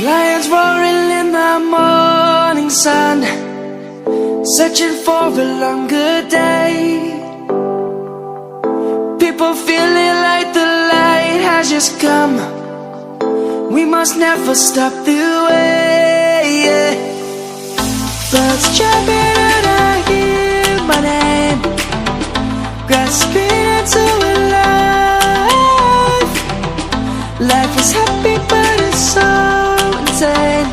Lions roaring in the morning sun, searching for a longer day. People feeling like the light has just come. we must never stop the way, yeah. Birds chirping and I hear my name, grasping into a life. Life is happy but it's so insane.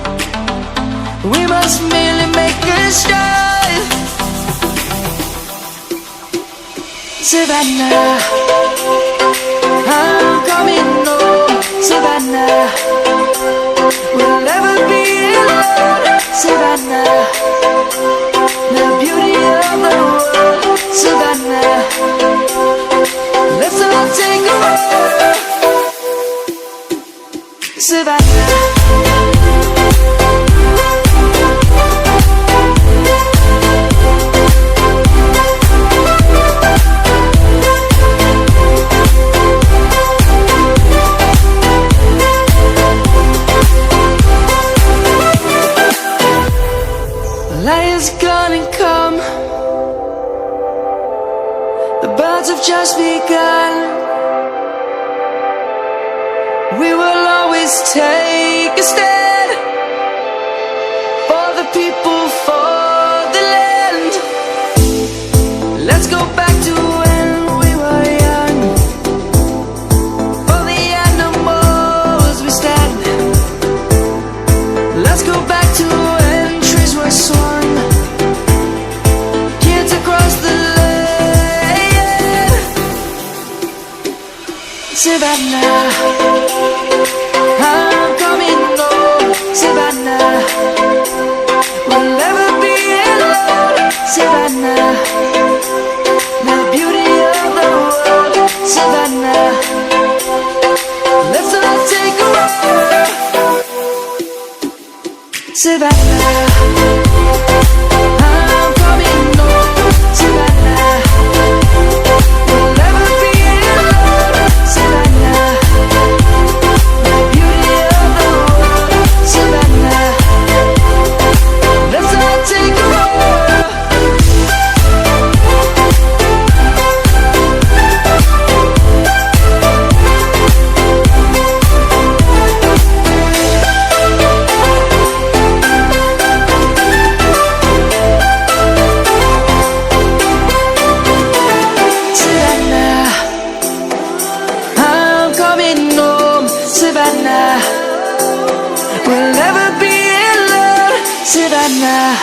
We must merely make a strive. Savannah, I'm coming home. Savannah, we'll never be alone. Savannah, the beauty of the world. Savannah, let's all take a walk. Savannah. Lion's gonna come. The birds have just begun. We will always take a stand for the people, for the land. Let's go back to when we were young. For the animals we stand. Let's go back to when trees were swung. Kids across the land. Savannah, I'm coming home. Savannah, we'll never be alone. Savannah, the beauty of the world. Savannah, let's all take a walk. Savannah, I'm coming home. Savannah, we'll never be alone. Savannah, the beauty of the world. Savannah, let's all take a walk. Savannah, I'm coming home. Savannah, we'll never be alone. Savannah.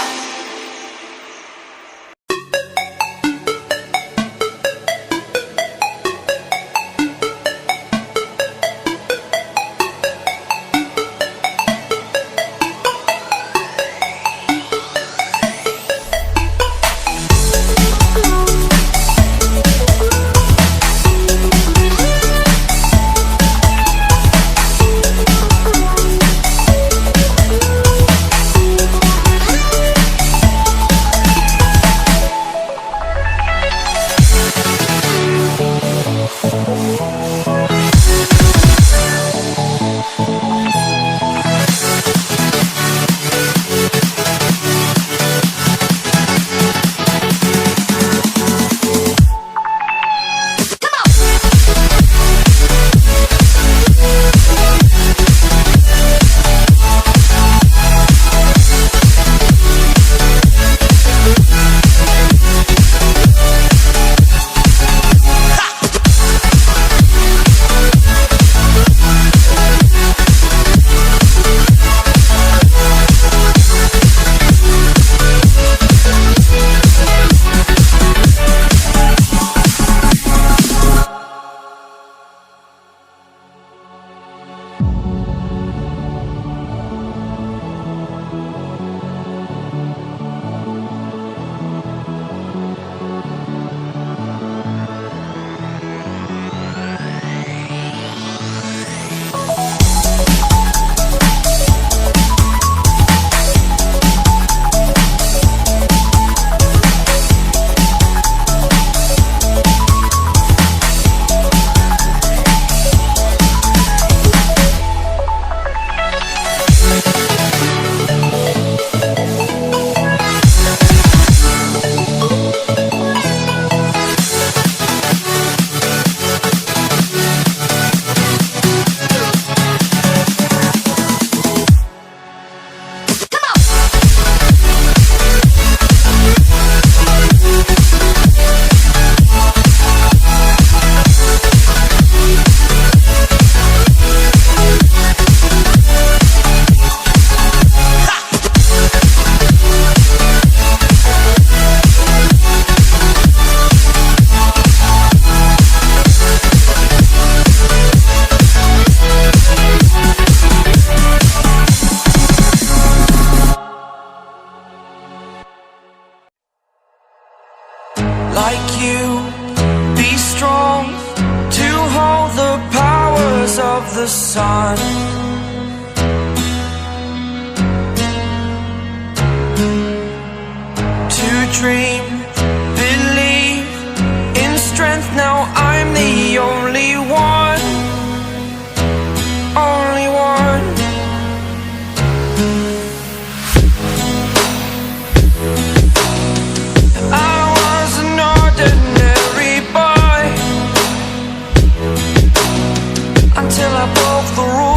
the sun. To dream, believe in strength. Now I'm the only one, only one. I was an ordinary boy until I broke the rules.